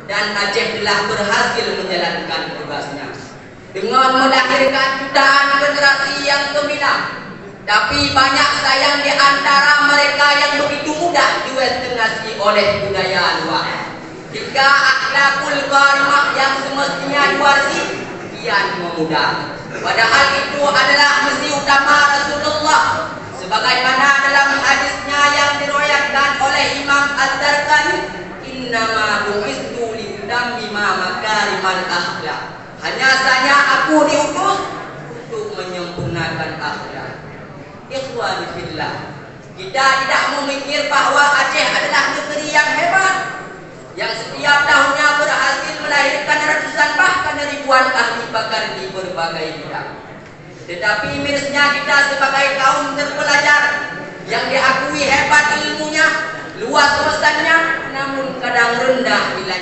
dan Aceh telah berhasil menjalankan tugasnya dengan melahirkan jutaan generasi yang gemilang. Tapi banyak sayang di antara mereka yang begitu mudah diwesternasi oleh budaya luar. Jika akhlakul karimah yang semestinya diwarisi kian memudar. Padahal itu adalah misi utama Rasulullah, sebagaimana dalam hadisnya yang diriwayatkan oleh Imam Az-Zarqani, innama bu'istu liutammima makarimal akhlak. Hanya saja aku diutus untuk menyempurnakan akhlak. Ikhwani fillah, kita tidak memikir bahwa Aceh adalah negeri yang hebat, yang setiap tahunnya berhasil melahirkan ratusan bahkan ribuan ahli pakar di berbagai bidang. Tetapi mirisnya kita sebagai kaum terpelajar yang diakui hebat ilmunya, luas wawasannya, namun kadang rendah nilai